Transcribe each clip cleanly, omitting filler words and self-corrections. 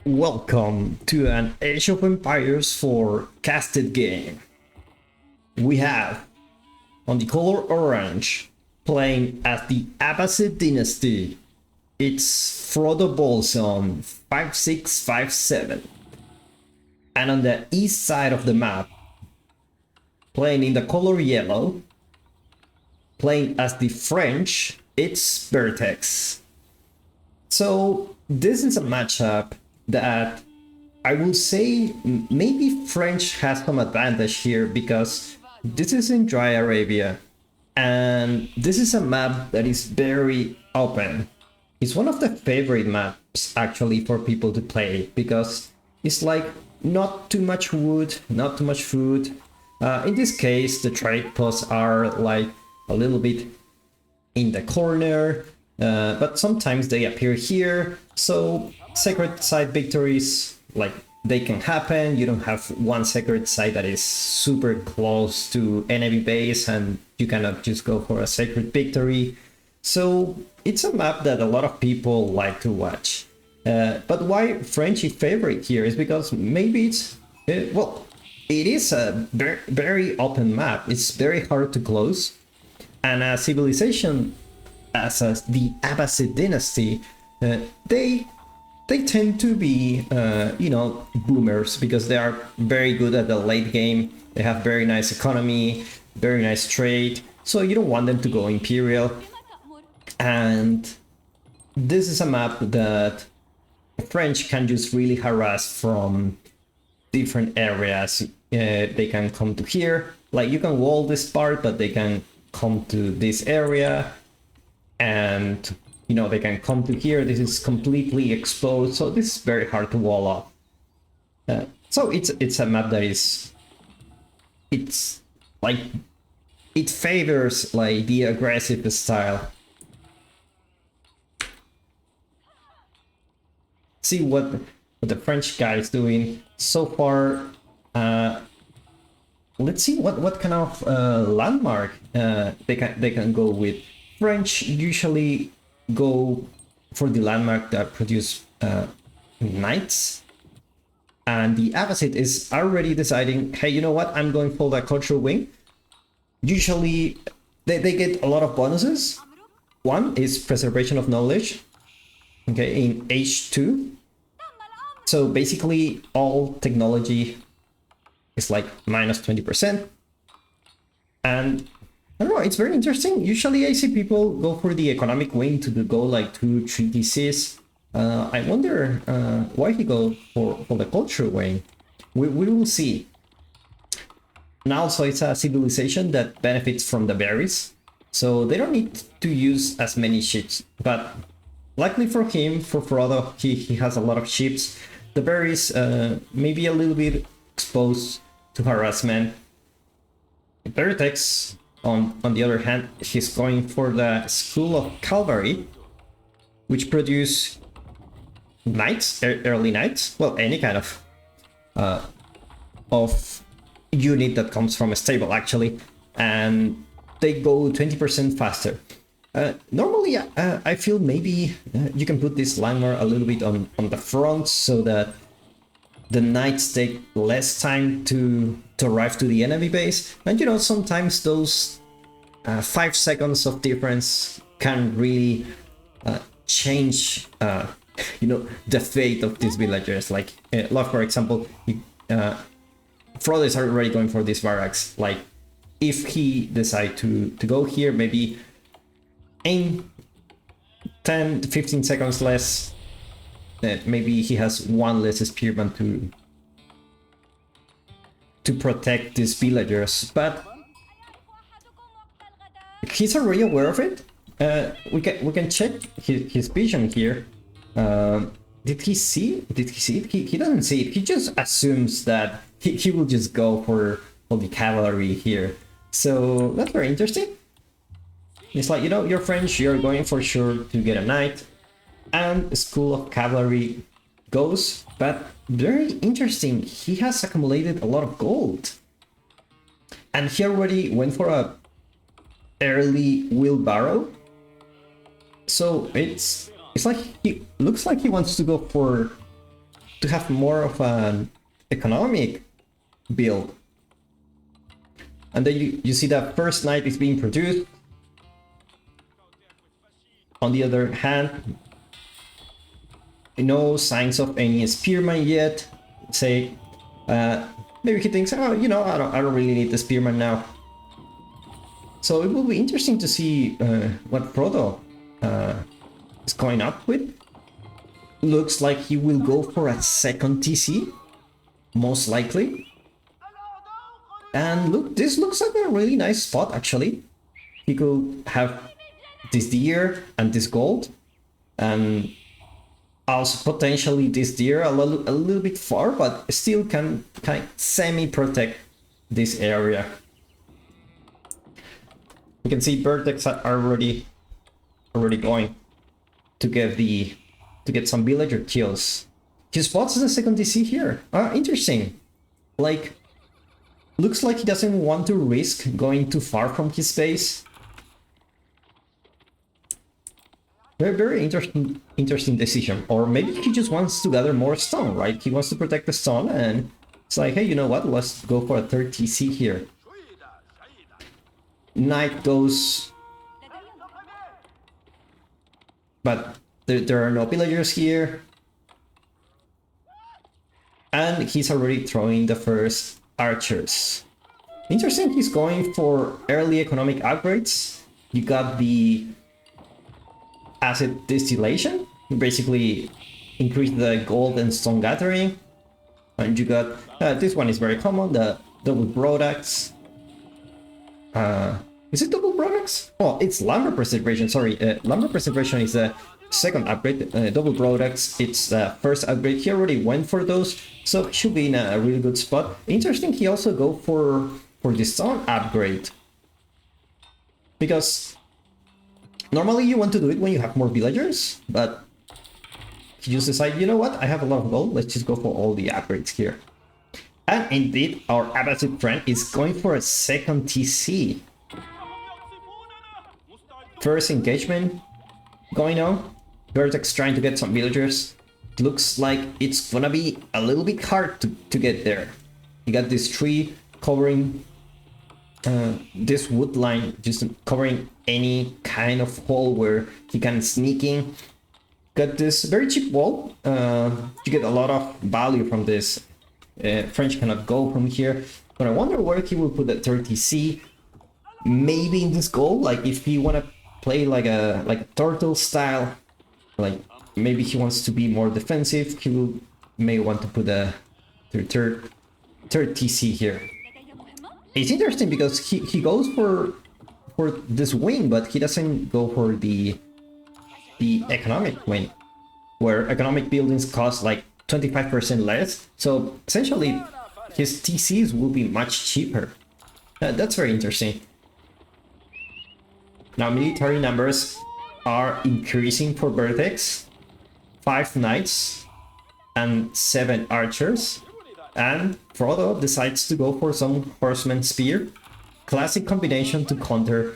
Welcome to an Age of Empires 4 casted game. We have, on the color orange, playing as the Abassid Dynasty. It's Frodo Bolson 5657. And on the east side of the map, playing in the color yellow, playing as the French, it's VerteX. So this is a matchup that I will say maybe French has some advantage here because this is in dry Arabia and this is a map that is very open. It's one of the favorite maps actually for people to play because it's like not too much wood, not too much food. In this case, the trade posts are like a little bit in the corner, but sometimes they appear here. So sacred site victories, like, they can happen. You don't have one sacred site that is super close to enemy base and you cannot just go for a sacred victory. So it's a map that a lot of people like to watch. But why French is favorite here is because maybe it's, well, it is a very open map. It's very hard to close. And a civilization as the Abassid Dynasty, they tend to be, boomers because they are very good at the late game. They have very nice economy, very nice trade. So you don't want them to go imperial. And this is a map that French can just really harass from different areas. They can come to here, like you can wall this part, but they can come to this area, and they can come to here. This is completely exposed, so this is very hard to wall off. So it's a map that it's like it favors like the aggressive style. See what the French guy is doing so far. Let's see what kind of landmark they can go with. French usually go for the landmark that produce knights, and the Abassid is already deciding, hey, you know what, I'm going for the cultural wing. Usually they get a lot of bonuses. One is preservation of knowledge, okay, in H2. So basically all technology is like minus 20%. And I don't know, it's very interesting. Usually I see people go for the economic wing to go like 2-3 DCs. I wonder why he go for the culture wing. We will see. And also it's a civilization that benefits from the berries, so they don't need to use as many ships. But luckily for him, for Frodo, he has a lot of ships. The berries maybe a little bit exposed to harassment. VerteX, on the other hand, he's going for the School of Cavalry, which produce knights, early knights, well, any kind of unit that comes from a stable actually, and they go 20% faster. Normally, I feel maybe you can put this landmark a little bit on the front so that the knights take less time to arrive to the enemy base. And sometimes those 5 seconds of difference can really change, the fate of these villagers. Like, for example, Frodo is already going for this barracks. Like, if he decide to go here, maybe in 10-15 seconds less, maybe he has one less spearman to protect these villagers, but he's already aware of it. We can check his vision here. Did he see it? He doesn't see it. He just assumes that he will just go for the cavalry here. So that's very interesting. It's like, you're French, you're going for sure to get a knight, and School of Cavalry goes, but very interesting, he has accumulated a lot of gold. And he already went for a early wheelbarrow. So it's like he looks like he wants to go for to have more of an economic build. And then you see that first knight is being produced. On the other hand, no signs of any spearman yet. Say, maybe he thinks, oh, you know, I don't really need the spearman now. So it will be interesting to see what Frodo is going up with. Looks like he will go for a second TC, most likely. And look, this looks like a really nice spot, actually. He could have this deer and this gold, and also potentially this deer a little bit far, but still can kind of semi-protect this area. You can see VerteX are already going to get some villager kills. He spots the second DC here. Interesting. Like, looks like he doesn't want to risk going too far from his base. Very interesting decision. Or maybe he just wants to gather more stone, right? He wants to protect the stone, and it's like, hey, you know what? Let's go for a third TC here. Knight goes, but there are no villagers here, and he's already throwing the first archers. Interesting, he's going for early economic upgrades. You got the acid distillation, you basically increase the gold and stone gathering, and you got this one is very common, the double broadaxe. Is it double broadaxe? Oh, it's lumber preservation. Sorry, lumber preservation is the second upgrade. Double broadaxe, it's the first upgrade. He already went for those, so he should be in a really good spot. Interesting, he also go for the stone upgrade, because normally you want to do it when you have more villagers, but he just decided, you know what, I have a lot of gold, let's just go for all the upgrades here. And indeed, our Abassid friend is going for a second TC. First engagement going on. VerteX trying to get some villagers. Looks like it's gonna be a little bit hard to get there. You got this tree covering this wood line, just covering any kind of hole where he can sneak in. Got this very cheap wall. You get a lot of value from this. French cannot go from here, but I wonder where he will put the 30C. Maybe in this goal, like if he wanna play like a turtle style, like maybe he wants to be more defensive, he may want to put the third TC here. It's interesting because he goes for this wing, but he doesn't go for the economic wing, where economic buildings cost like 25% less. So essentially, his TCs will be much cheaper. That's very interesting. Now military numbers are increasing for VerteX. 5 knights and 7 archers. And Frodo decides to go for some horseman spear. Classic combination to counter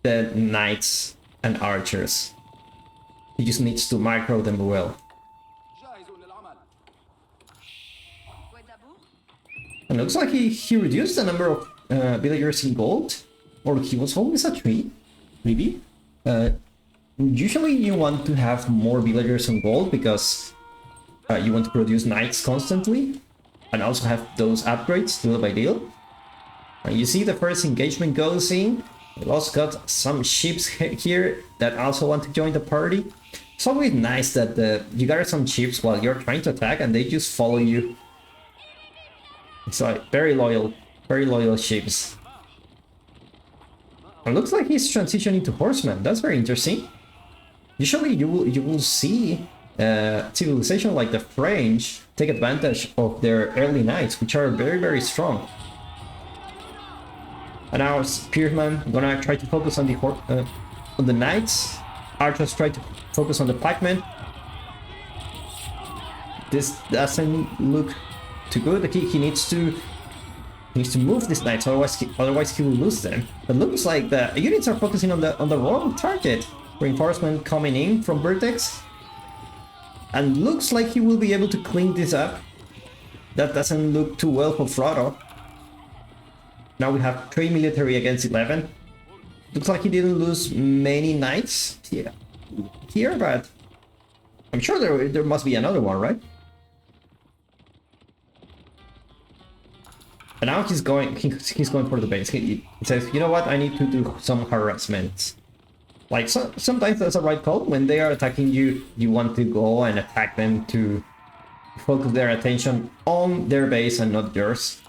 the knights and archers. He just needs to micro them well. And looks like he reduced the number of villagers in gold. Or he was always a tree, maybe. Usually you want to have more villagers in gold because you want to produce knights constantly. And also have those upgrades deal by deal. And you see the first engagement goes in. We also got some ships here that also want to join the party. It's always nice that you got some ships while you're trying to attack and they just follow you. It's like very loyal ships. It looks like he's transitioning to horseman. That's very interesting. Usually you will see civilization like the French take advantage of their early knights, which are very strong. And our spearman gonna try to focus on the knights. Archers try to focus on the pikemen. This doesn't look too good. He needs to move these knights, otherwise he will lose them. But looks like the units are focusing on the wrong target. Reinforcement coming in from VerteX. And looks like he will be able to clean this up. That doesn't look too well for Frodo. Now we have 3 military against 11. Looks like he didn't lose many knights here, but I'm sure there must be another one, right? And now he's going for the base. He says, you know what, I need to do some harassments. Like, sometimes that's a right call. When they are attacking you, you want to go and attack them to focus their attention on their base and not yours.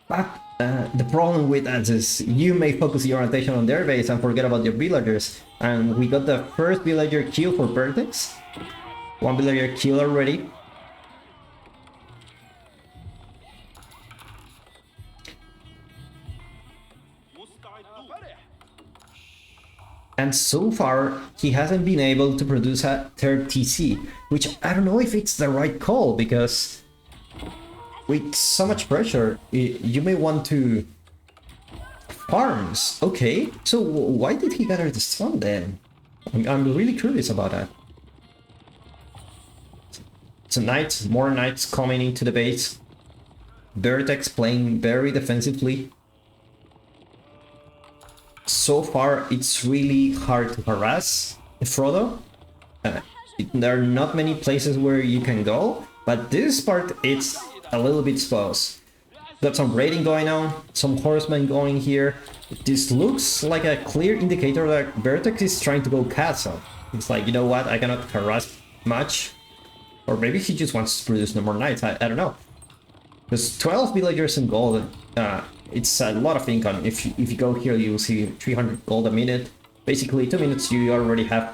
But the problem with that is you may focus your attention on their base and forget about your villagers. And we got the first villager kill for VerteX. One villager kill already. And so far, he hasn't been able to produce a third TC, which I don't know if it's the right call, because with so much pressure, you may want to... Farms, okay, so why did he gather the sun then? I'm really curious about that. So knights, more knights coming into the base. VerteX playing very defensively. So far, it's really hard to harass Frodo. There are not many places where you can go, but this part, it's a little bit close. Got some raiding going on, some horsemen going here. This looks like a clear indicator that VerteX is trying to go castle. It's like, you know what, I cannot harass much. Or maybe he just wants to produce no more knights, I don't know. There's 12 villagers in gold. It's a lot of income. If you go here, you'll see 300 gold a minute. Basically, 2 minutes you already have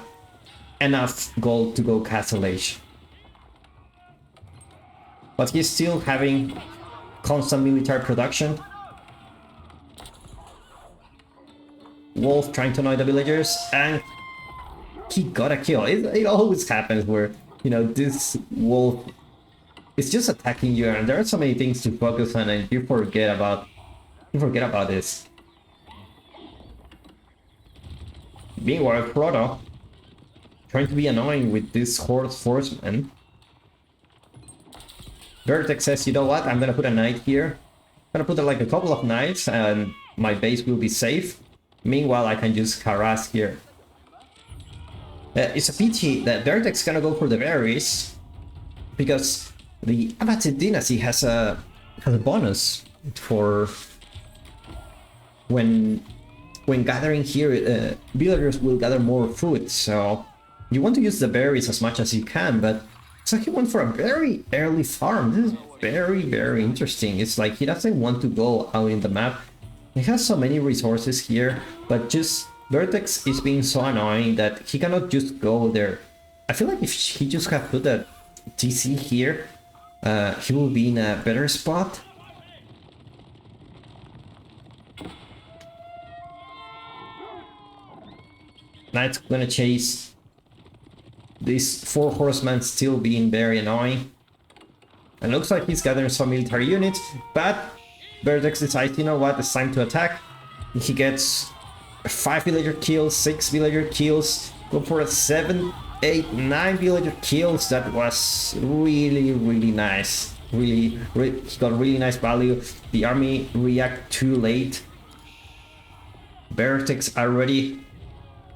enough gold to go castle age. But he's still having constant military production. Wolf trying to annoy the villagers, and he got a kill. It always happens where, you know, this wolf is just attacking you, and there are so many things to focus on, and you forget about this. Meanwhile, Frodo trying to be annoying with this horseman. VerteX says, you know what, I'm gonna put a knight here. I'm gonna put like a couple of knights and my base will be safe. Meanwhile, I can just harass here. It's a pity that VerteX gonna go for the berries, because the Abassid Dynasty has a bonus for when gathering here, villagers will gather more food, so you want to use the berries as much as you can, but so he went for a very early farm. This is very interesting. It's like he doesn't want to go out in the map. He has so many resources here, but just VerteX is being so annoying that he cannot just go there. I feel like if he just had put a TC here, he will be in a better spot. Knight's gonna chase. These 4 horsemen still being very annoying. And looks like he's gathering some military units, but VerteX decides, you know what, it's time to attack. He gets 5 villager kills, 6 villager kills, go for a 7, 8, 9 villager kills. That was really nice. He got really nice value. The army react too late. VerteX already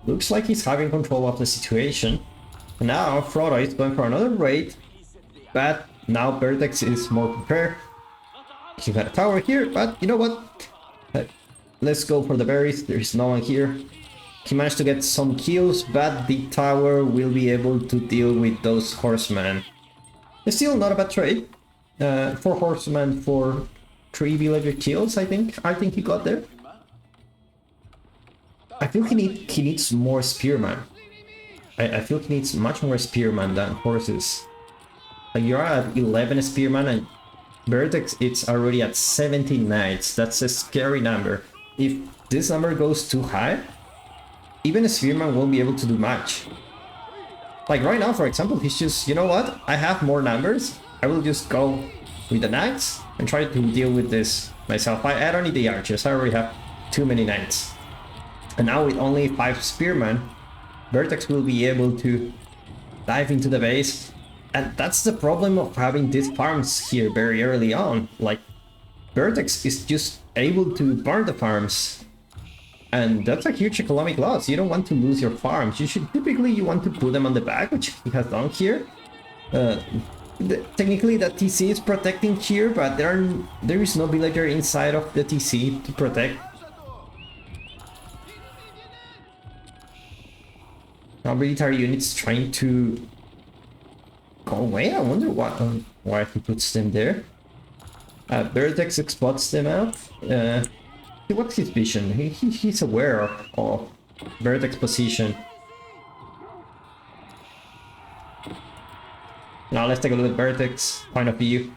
looks like he's having control of the situation. Now Frodo is going for another raid, but now VerteX is more prepared. He got a tower here, but you know what? Let's go for the berries. There is no one here. He managed to get some kills, but the tower will be able to deal with those horsemen. It's still not a bad trade. 4 horsemen for 3 villager kills, I think. He got there. I feel he needs more spearmen. I feel he needs much more spearmen than horses. Like, you're at 11 spearmen and VerteX it's already at 17 knights. That's a scary number. If this number goes too high, even a spearman won't be able to do much. Like right now, for example, he's just, you know what? I have more numbers. I will just go with the knights and try to deal with this myself. I don't need the archers. I already have too many knights. And now with only 5 spearmen, VerteX will be able to dive into the base. And that's the problem of having these farms here very early on. Like, VerteX is just able to burn the farms. And that's a huge economic loss. You don't want to lose your farms. Typically you want to put them on the back, which he has done here. Technically the TC is protecting here, but there is no villager inside of the TC to protect. Now military units trying to go away. I wonder why he puts them there. VerteX spots them out. What's his vision? He's aware of VerteX position. Now let's take a look at VerteX point of view.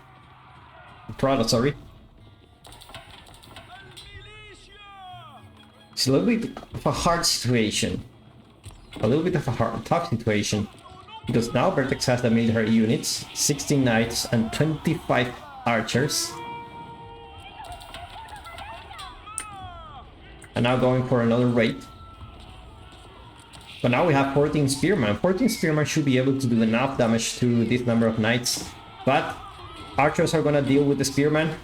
Product, sorry. It's a little bit of a hard situation. A little bit of a tough situation. Because now VerteX has the military units, 16 knights and 25 archers. And now going for another raid. But now we have 14 spearmen. 14 spearmen should be able to do enough damage to this number of knights. But archers are gonna deal with the spearmen.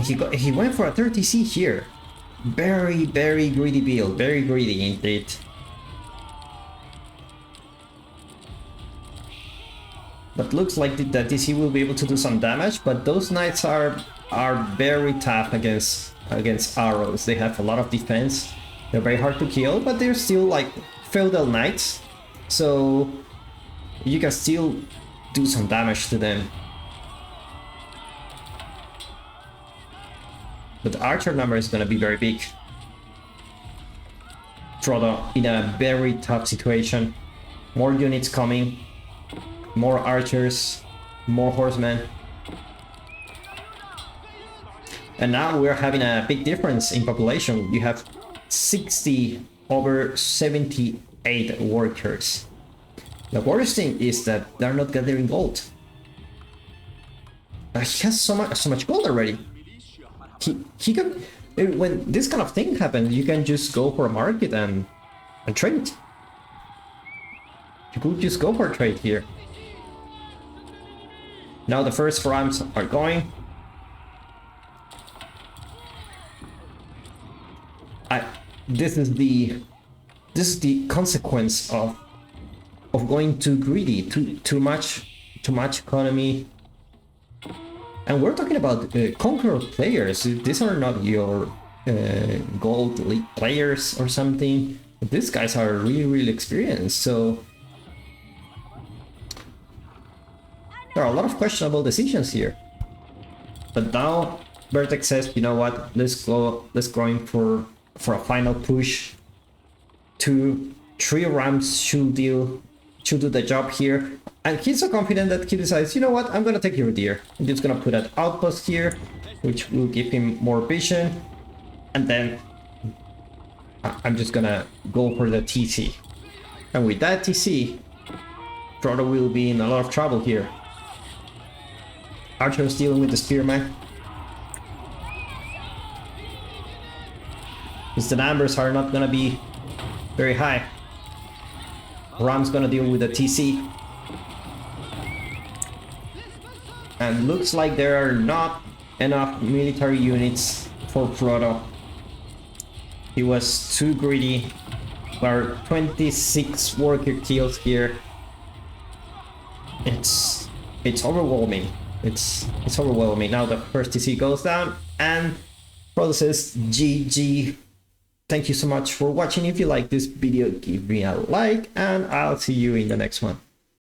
He went for a 30C here. Very, very greedy build. Very greedy indeed. But looks like the TC will be able to do some damage, but those knights are very tough against arrows. They have a lot of defense. They're very hard to kill, but they're still like feudal knights, so you can still do some damage to them. But the archer number is gonna be very big. Frodo in a very tough situation. More units coming. More archers, more horsemen. And now we're having a big difference in population. You have 60 over 78 workers. The worst thing is that they're not gathering gold. He has so much gold already. He can, when this kind of thing happens, you can just go for a market and trade. You could just go for a trade here. Now the first farms are going. This is the consequence of going too greedy, too much economy. And we're talking about Conqueror players. These are not your gold league players or something. These guys are really experienced. So there are a lot of questionable decisions here. But now VerteX says, you know what, let's go in for a final push. 2-3 rams should do the job here. And he's so confident that he decides, you know what, I'm gonna take your deer. I'm just gonna put an outpost here, which will give him more vision. And then I'm just gonna go for the TC. And with that TC, Frodo will be in a lot of trouble here. Archer's dealing with the spearman. Because the numbers are not gonna be very high. Ram's gonna deal with the TC. And looks like there are not enough military units for Frodo. He was too greedy. There are 26 worker kills here. It's overwhelming. It's overwhelming. Now the first TC goes down and Frodo says GG. Thank you so much for watching. If you like this video, give me a like and I'll see you in the next one.